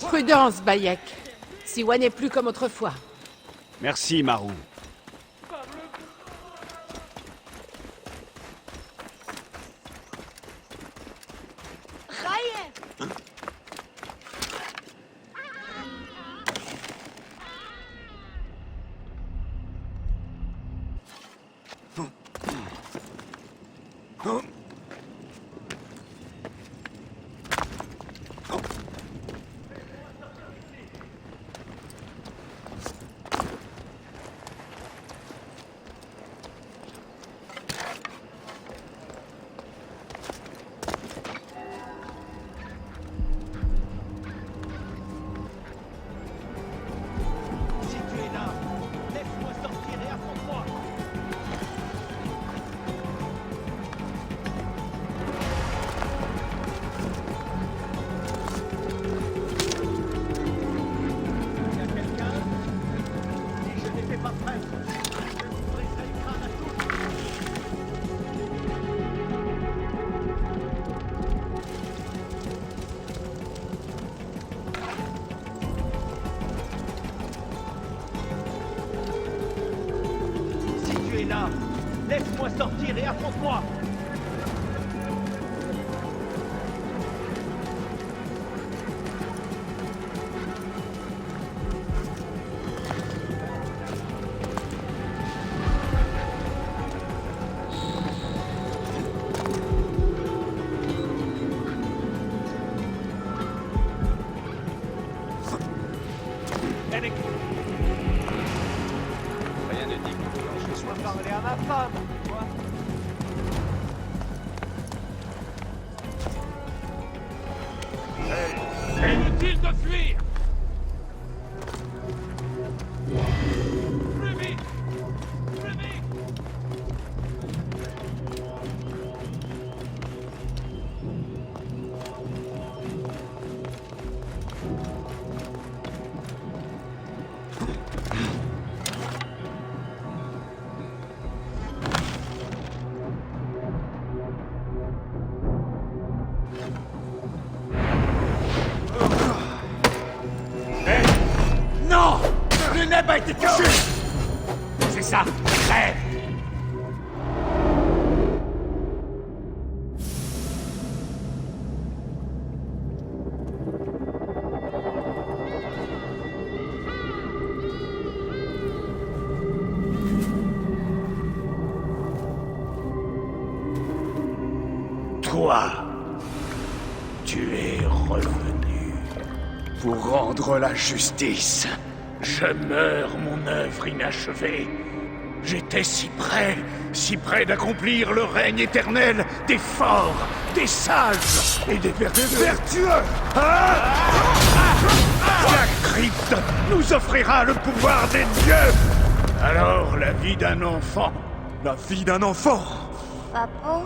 Prudence, Bayek. Siwa n'est plus comme autrefois. Merci, Marou. Laisse-moi sortir et affronte-moi. Rien ne dit que je sois Parler à ma femme, toi. Inutile de fuir! Plus vite! Plus vite! Non! Le neb a été cassé! C'est ça! Crève! Toi, tu es revenu pour rendre la justice. Je meurs mon œuvre inachevée. J'étais si près d'accomplir le règne éternel des forts, des sages et des vertueux. Hein? La crypte nous offrira le pouvoir des dieux. Alors la vie d'un enfant. La vie d'un enfant. Papa?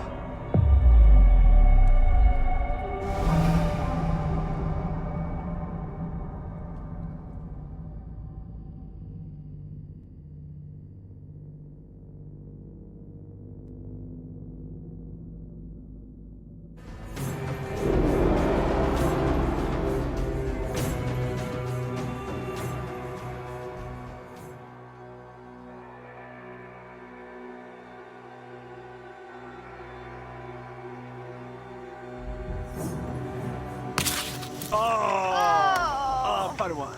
Oh, pas loin.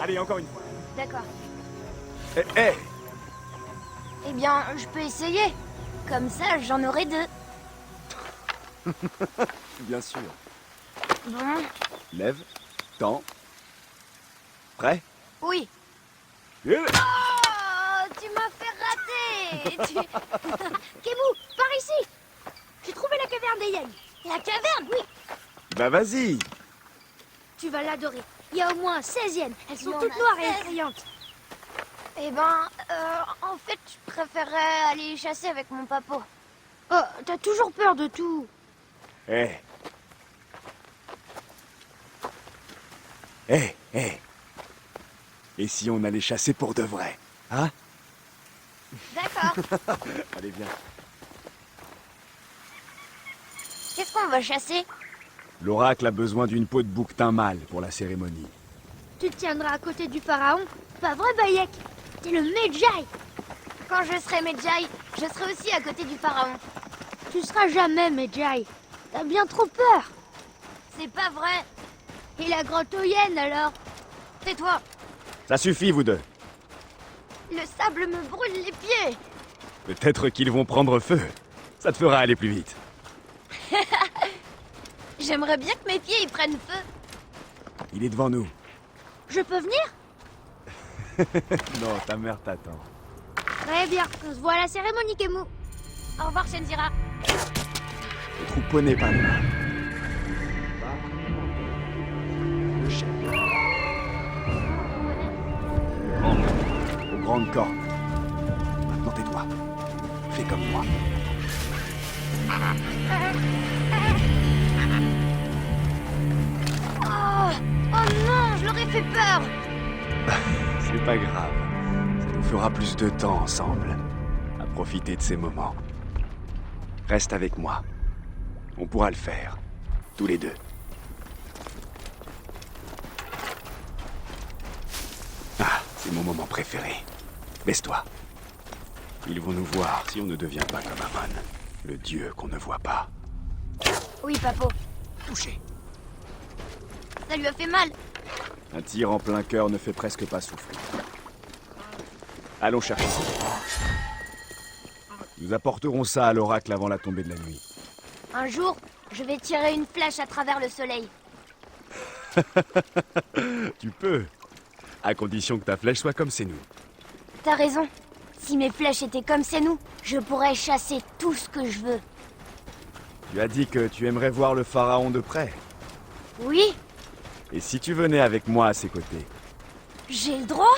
Allez, encore une fois. D'accord. Eh, Eh bien, je peux essayer. Comme ça, j'en aurai deux. bien sûr. Bon, Lève, tends. Prêt? oui. Yeah. Oh, tu m'as fait rater. Kemu, par ici. J'ai trouvé la caverne des hyènes. La caverne, oui. Bah vas-y. Tu vas l'adorer. Il y a au moins 16 hyènes. Elles sont toutes noires et effrayantes. Eh ben, en fait, je préférerais aller chasser avec mon papa. Oh, t'as toujours peur de tout. Eh. Et si on allait chasser pour de vrai? Hein? D'accord. Allez, viens. Qu'est-ce qu'on va chasser? L'oracle a besoin d'une peau de bouquetin mâle pour la cérémonie. Tu te tiendras à côté du pharaon. Pas vrai, Bayek? T'es le Medjay. Quand je serai Medjay, je serai aussi à côté du pharaon. Tu seras jamais Medjay. T'as bien trop peur. C'est pas vrai. Et la grotte Oyen, alors? Tais-toi. Ça suffit, vous deux. Le sable me brûle les pieds. Peut-être qu'ils vont prendre feu. Ça te fera aller plus vite. J'aimerais bien que mes pieds y prennent feu. Il est devant nous. Je peux venir? Non, ta mère t'attend. Très bien, on se voit à la cérémonie, Kemu. Au revoir, Shenzira. Le troupeau n'est pas loin. Le chef. Aux grandes cornes. Maintenant tais-toi. Fais comme moi. Oh non, je leur ai fait peur. C'est pas grave. Ça nous fera plus de temps ensemble. À profiter de ces moments. Reste avec moi. On pourra le faire. Tous les deux. Ah, c'est mon moment préféré. Baisse-toi. Ils vont nous voir si on ne devient pas comme Amon, le dieu qu'on ne voit pas. Oui, Papo. Touché. Ça lui a fait mal. Un tir en plein cœur ne fait presque pas souffler. Allons chercher ça. Nous apporterons ça à l'oracle avant la tombée de la nuit. Un jour, je vais tirer une flèche à travers le soleil. Tu peux. À condition que ta flèche soit comme c'est nous. T'as raison. Si mes flèches étaient comme c'est nous, je pourrais chasser tout ce que je veux. Tu as dit que tu aimerais voir le pharaon de près. Oui, Et si tu venais avec moi à ses côtés, j'ai le droit.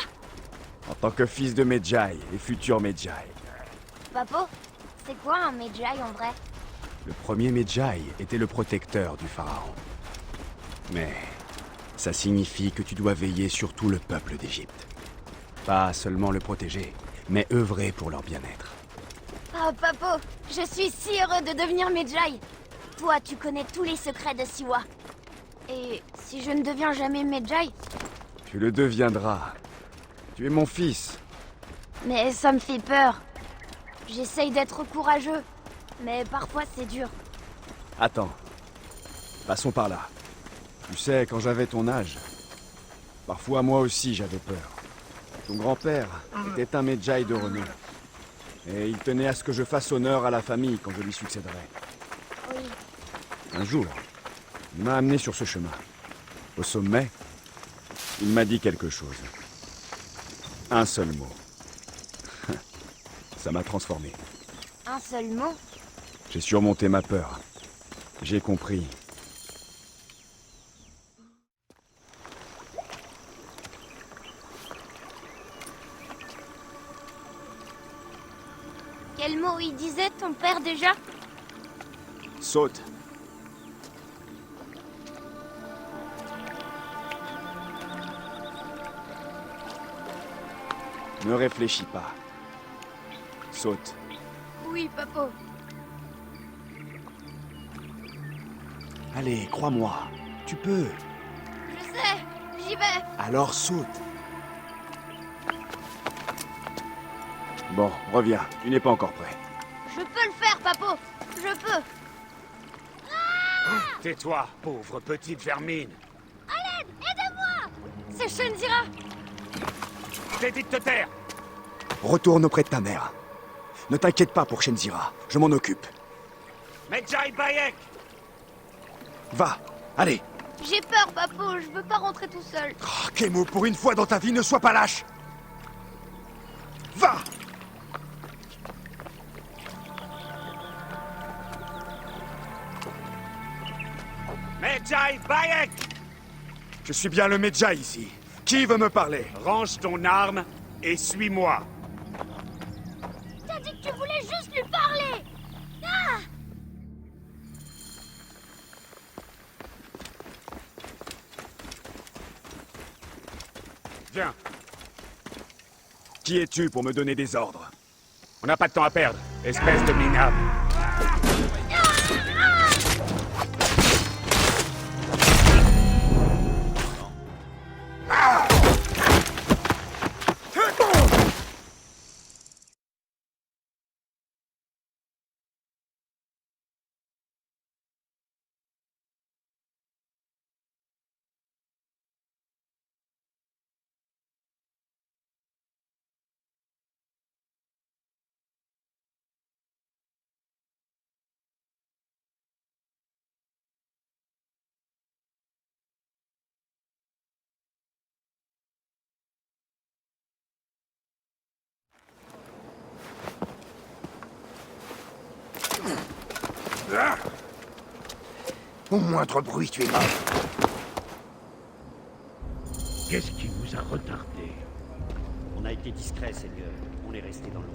en tant que fils de Medjay et futur Medjay. Papo, c'est quoi un Medjay en vrai? Le premier Medjay était le protecteur du pharaon. Mais ça signifie que tu dois veiller sur tout le peuple d'Égypte. Pas seulement le protéger, mais œuvrer pour leur bien-être. Oh, Papo, je suis si heureux de devenir Medjay. Toi, tu connais tous les secrets de Siwa. Et si je ne deviens jamais Medjay? Tu le deviendras. Tu es mon fils. Mais ça me fait peur. J'essaye d'être courageux, mais parfois c'est dur. Attends. Passons par là. Tu sais, quand j'avais ton âge, parfois moi aussi j'avais peur. Ton grand-père était un Medjay de renom. Et il tenait à ce que je fasse honneur à la famille quand je lui succéderais. Oui. Un jour, il m'a amené sur ce chemin. Au sommet, il m'a dit quelque chose. Un seul mot. Ça m'a transformé. Un seul mot? J'ai surmonté ma peur. J'ai compris. Quel mot il disait, ton père, déjà? Saute. Ne réfléchis pas. Saute. Oui, Papo. Allez, crois-moi. Tu peux. Je sais, j'y vais. Alors saute. Bon, reviens. Tu n'es pas encore prêt. Je peux le faire, Papo. Je peux. Tais-toi, pauvre petite vermine. Alain, aide-moi. C'est Shenzira. Je t'ai dit de te taire. Retourne auprès de ta mère. Ne t'inquiète pas pour Shenzira. Je m'en occupe. Medjay Bayek. Va. Allez. J'ai peur, Papo. Je veux pas rentrer tout seul. Oh, Kemu, pour une fois dans ta vie, ne sois pas lâche. Va. Medjay Bayek. Je suis bien le Medjay ici. Qui veut me parler? Range ton arme et suis-moi. T'as dit que tu voulais juste lui parler. Ah! Viens, Qui es-tu pour me donner des ordres? on n'a pas de temps à perdre, espèce de minable. Au moindre bruit, tu es mort. Qu'est-ce qui vous a retardé? On a été discret, Seigneur. On est resté dans l'eau.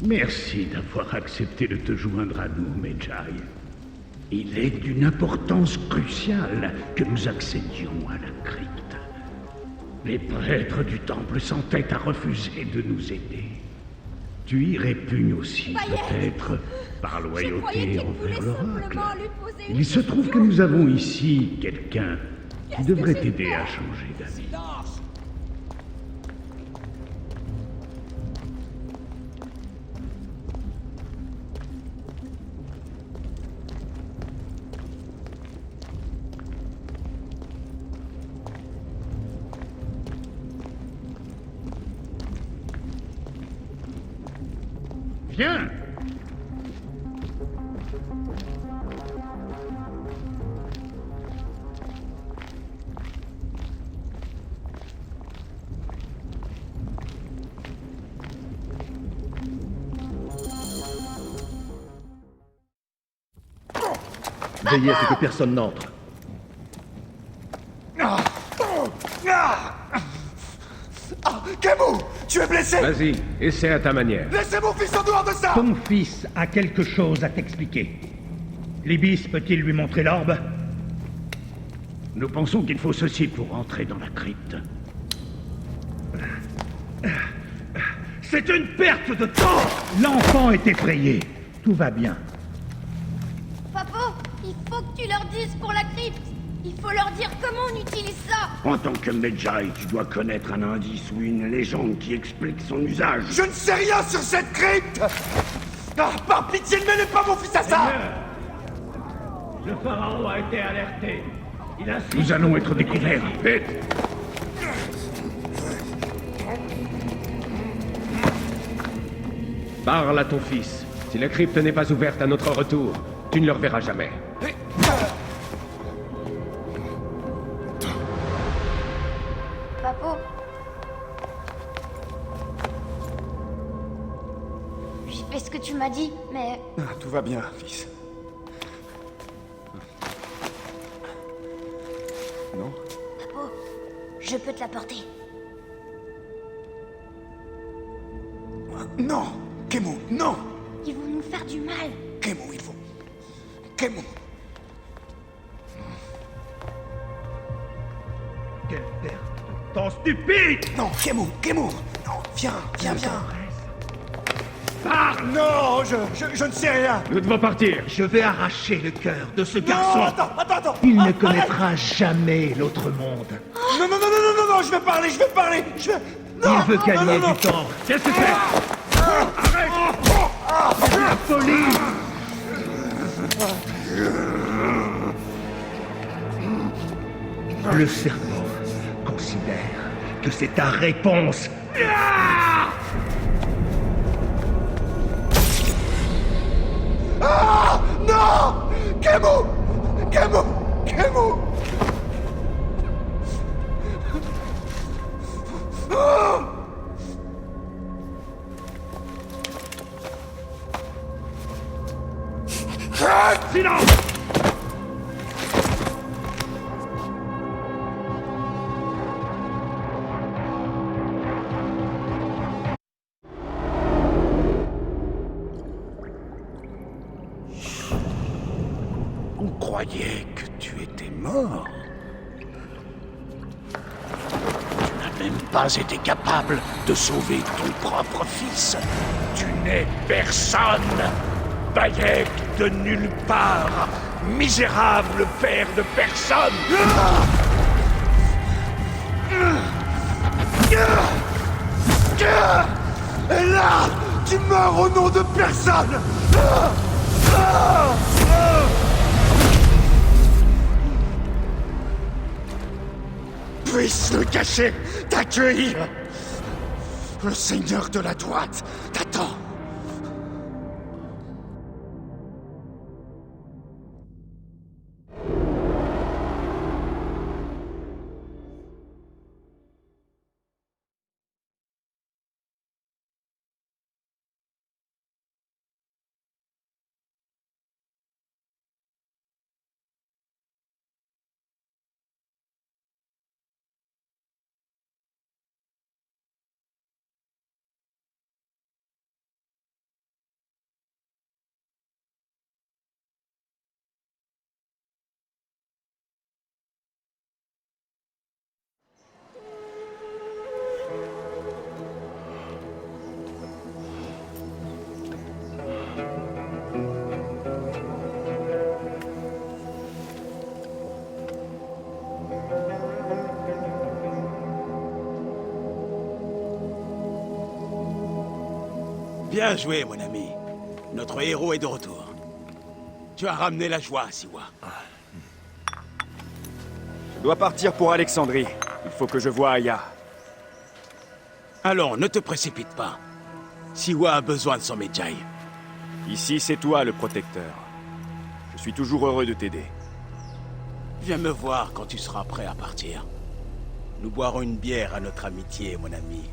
Merci d'avoir accepté de te joindre à nous, Medjay. Il est d'une importance cruciale que nous accédions à la crypte. Les prêtres du temple s'entêtent à refuser de nous aider. Tu y répugnes aussi, peut-être, par loyauté envers l'oracle. Il se trouve que nous avons ici quelqu'un qui devrait t'aider à changer d'avis. Viens! Veillez à ce que personne n'entre. Camus, tu es blessé? Vas-y, essaie à ta manière. Laissez mon fils en dehors de ça! Ton fils a quelque chose à t'expliquer. Libis peut-il lui montrer l'orbe? Nous pensons qu'il faut ceci pour entrer dans la crypte. C'est une perte de temps! L'enfant est effrayé. Tout va bien. Papo, il faut que tu leur dises pour la crypte. Il faut leur dire comment on utilise ça. En tant que Medjay, tu dois connaître un indice ou une légende qui explique son usage. Je ne sais rien sur cette crypte! Ah, par pitié, ne mêlez pas mon fils à ça! Le pharaon a été alerté. Nous allons être découverts. Vite! Parle à ton fils. Si la crypte n'est pas ouverte à notre retour, tu ne le reverras jamais. Papo. J'ai fait ce que tu m'as dit, mais Ah, tout va bien, fils. Non? Papo, je peux te la porter. Non! Kemu, non! Ils vont nous faire du mal. Kemu, il faut... Kemu! Quelle perte de temps stupide! Non, Kemu, Kemu! Non, viens, viens, viens! Non, je ne sais rien! Nous devons partir. Je vais arracher le cœur de ce Non, garçon. attends! Il ne Arrête. connaîtra jamais l'autre monde. Non, je vais parler, je vais... Non, Il veut non, gagner non. du temps. Qu'est-ce que c'est? C'est de la folie! Le serpent considère que c'est ta réponse. Non! Kemu! Silence! On croyait que tu étais mort. Tu n'as même pas été capable de sauver ton propre fils. Tu n'es personne. Bayek de nulle part. Misérable père de personne. Et là, tu meurs au nom de personne. Puisse le cacher, t'accueillir. Le seigneur de la droite t'attend. Bien joué, mon ami. Notre héros est de retour. Tu as ramené la joie, Siwa. Je dois partir pour Alexandrie. Il faut que je voie Aya. Allons, ne te précipite pas. Siwa a besoin de son Medjay. Ici, c'est toi le protecteur. Je suis toujours heureux de t'aider. Viens me voir quand tu seras prêt à partir. Nous boirons une bière à notre amitié, mon ami.